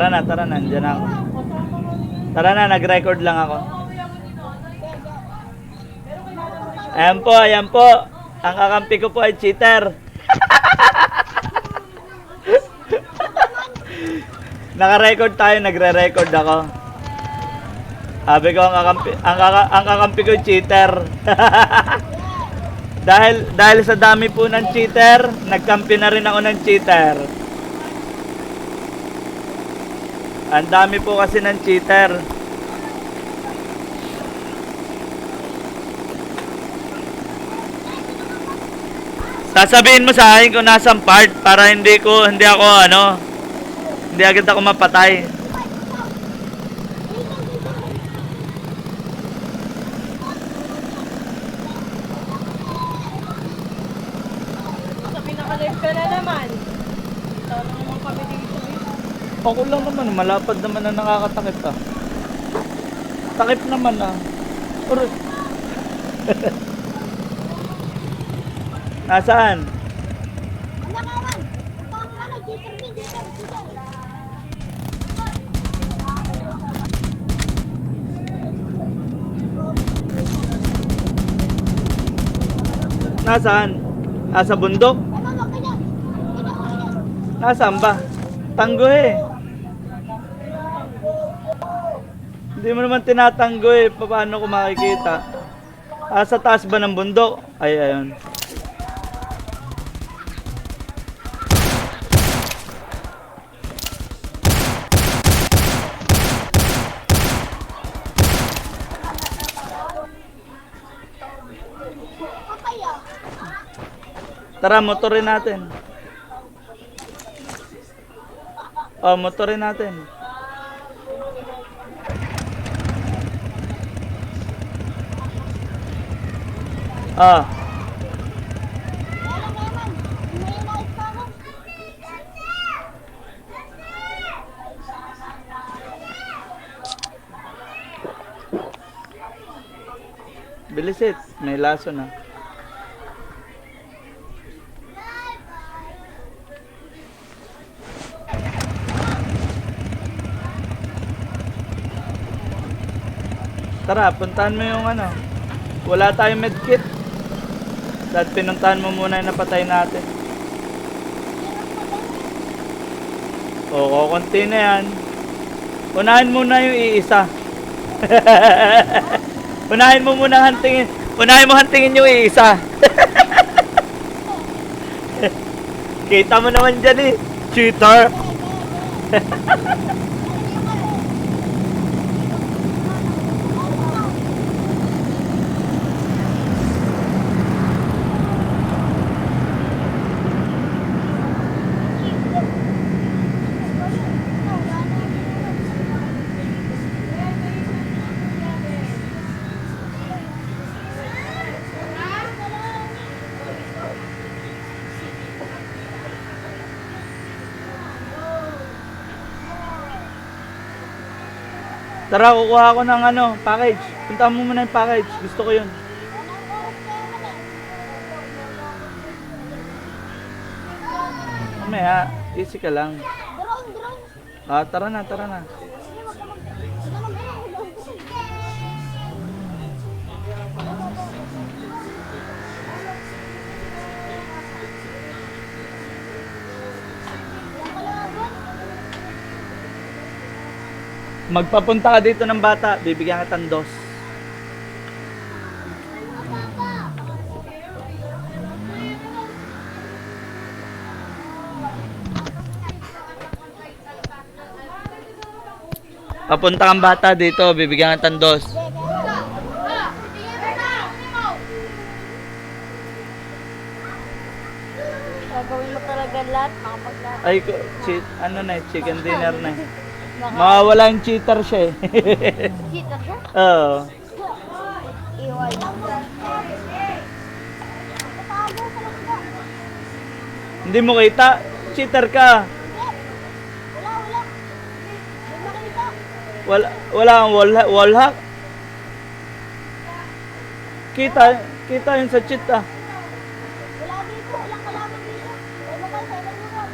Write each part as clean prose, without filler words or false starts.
Tara na, andyan ako. Tara na, nag-record lang ako. Ayan po. Ang kakampi ko po ay cheater. Naka-record tayo, nagre-record ako. Sabi ko, ang kakampi ko ay cheater. dahil sa dami po ng cheater, nagkampi na rin ako ng cheater. Ang dami po kasi ng cheater. Sasabihin mo sa akin kung nasang part para hindi agad ako mapatay. Sabi naka-live ka na naman. Tara naman kami dito. Ako lang naman, malapad naman na nakakatakip ah. Takip naman ah. Nasaan? Nasaan? Sa bundok? Nasaan ba? Tanggo eh. Hindi mo naman tinatanggo eh. Paano ko makikita? Sa taas ba ng bundok? Ay, ayun. Tara, motorin natin. Oh, motorin natin. Ah. Bilis it, may laso na. Tara, puntahan mo yung ano. Wala tayong medkit. Dahil pinuntahan mo muna yung napatay natin. Oo, konti na yan. Unahin muna yung iisa. Unahin mo hantingin yung iisa. Kita mo naman dyan eh. Cheater. Tara, kukuha ako ng package. Puntahan mo muna yung package. Gusto ko yun. Mamaya, easy ka lang. Tara na. Magpapunta ka dito ng bata, bibigyan ka ng dos. Papunta kang bata dito, bibigyan ka ng dos. Gagawin mo talaga lahat, makapaglahat. Ay, chicken dinner na. Mawawala yung cheater siya eh. Cheater siya? Oo. Iwan. Hindi mo kita, cheater ka. Wala ang wall hack. Kita yun sa cheat ah. Wala dito, walang kalaban dito. Wala kayo sa ibang lugar.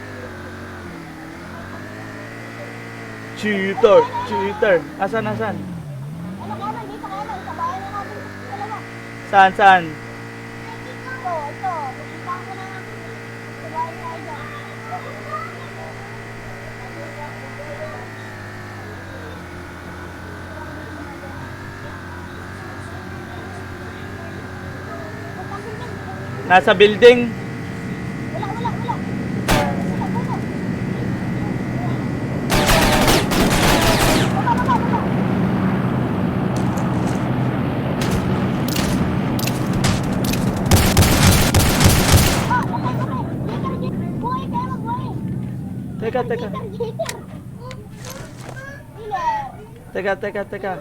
Cheater! Cheater! Asan, asan? Ano ka na, dito ka na, sabayan na natin sa dalawa. Saan, saan? Ito, pupunta ko na nga. Sabayan na dyan. Nasa building. Wala, wala, wala. Wala, wala. Wala, wala, wala. Ah, patay, patay. Jitter, jitter. Buhay, kaya magbuhay. Teka, teka. Jitter, jitter. Killer. Teka, teka, teka.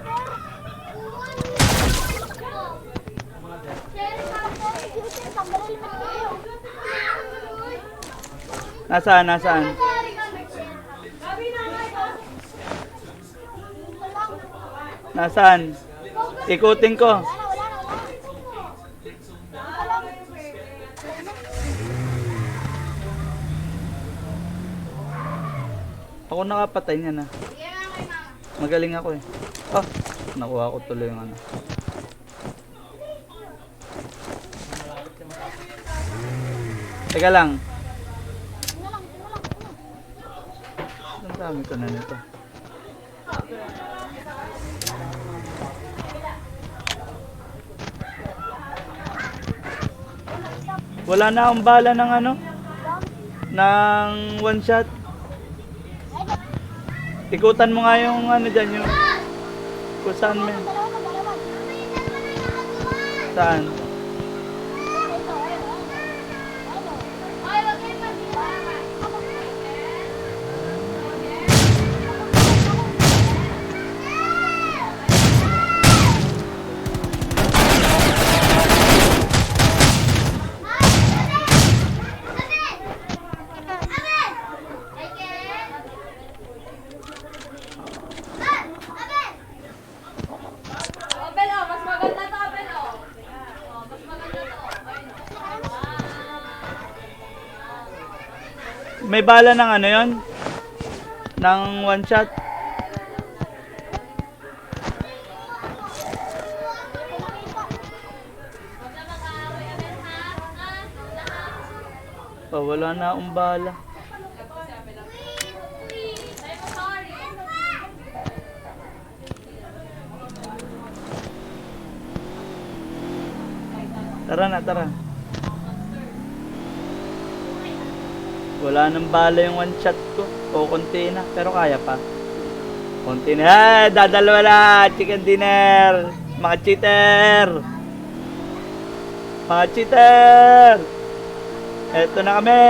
Jitter, tanggalin mo kayo. Nasaan, nasaan? Nasaan? Ikutin ko. Wala na, wala na, wala na. Ako nakapatay niya na. Magaling ako eh. Ah, nakuha ko tuloy yung ano. Teka lang. Ang dami ko na nito. Wala na akong bala ng ano? Ng one shot. Ikutan mo nga yung ano dyan, yung kung saan men. Saan? Abel, oh, mas maganda to, Abel, oh. Oh, mas maganda to. Ayun, oh. May bala ng ano yon? Ng one shot? Oh, wala na akong bala. Tara na, tara. Wala nang bala yung one shot ko. O, konti na. Pero kaya pa. Konti na. Ay, dadalawa na. Chicken dinner. Mga cheater. Mga cheater. Eto na kami.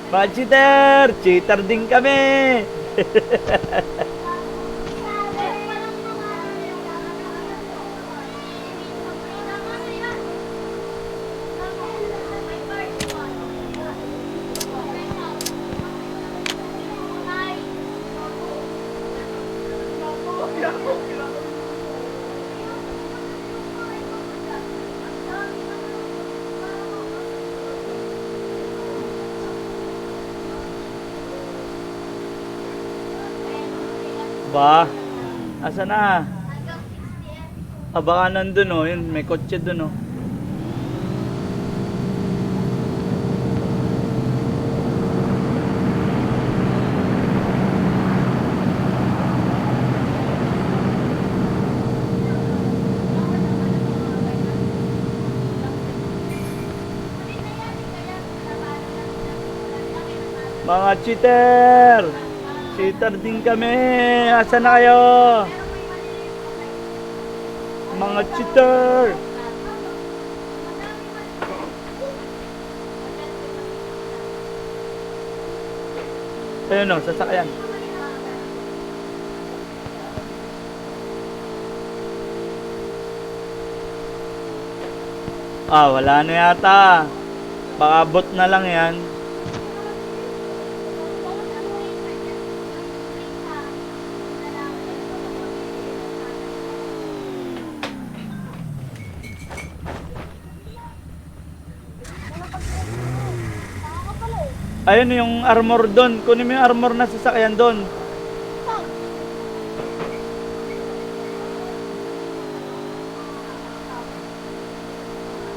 Mga cheater. Cheater din kami. Ba? Asa na? Ah, baka nandun oh. Yun, may kotse dun oh. Mga cheater! Cheater din kami! Asa na kayo? Mga cheater! Ayun o, sasakyan. Ah, wala na yata. Baka bot na lang yan. Ayun yung armor doon. Kunin mo yung armor na sasakyan doon. Saan?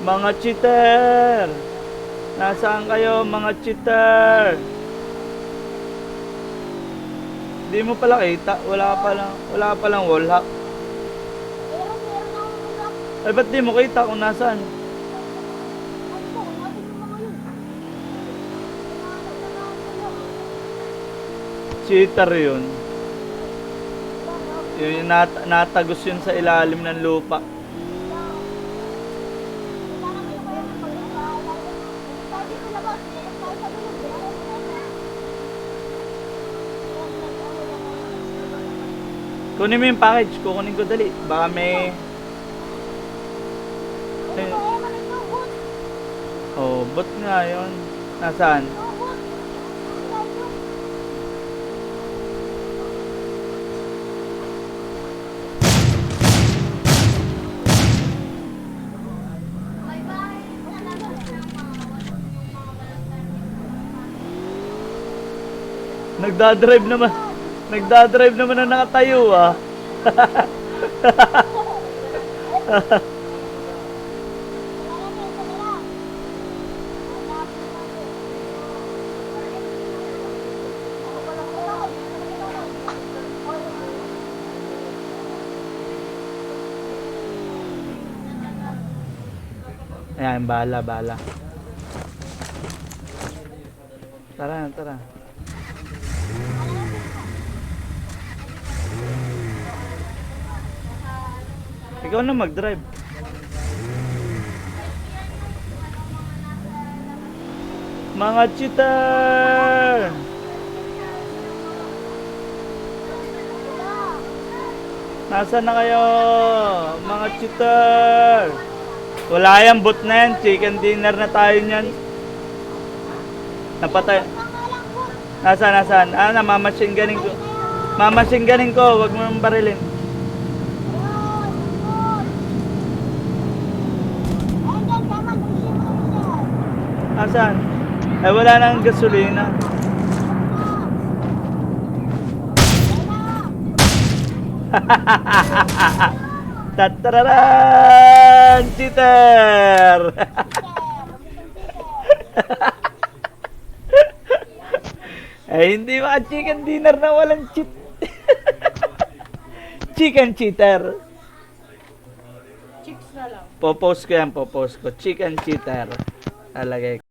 Mga cheater! Nasaan kayo mga cheater? Hindi mo pala kita. Wala ka palang wall hack. Meron akong ulam. Ay, ba't di mo kita kung nasaan? Ay po, natin yung mga yun. Cheater yun. Yung natagos yun sa ilalim ng lupa. Kunin mo yung package. Kukunin ko dali. Baka may... Oh, bot nga yun. Nasaan? Nagdadrive naman. Nagdadrive naman na nakatayo ah. Ayan, bala. Tara. Ikaw na mag-drive. Mga cheater! Nasaan na kayo? Mga cheater! Wala yan, bot na yan. Chicken dinner na tayo niyan. Napatay. Nasaan? Namamachine ganing ko. Mamachine ganing ko. Huwag mo nang barilin. Nasaan? Ay, wala nang gasolina. Tatararan! Cheater! Ay, hindi maka-chicken dinner na walang cheat. Chicken cheater. Chicks na lang. Popost ko yan. Chicken cheater. Alagay ko.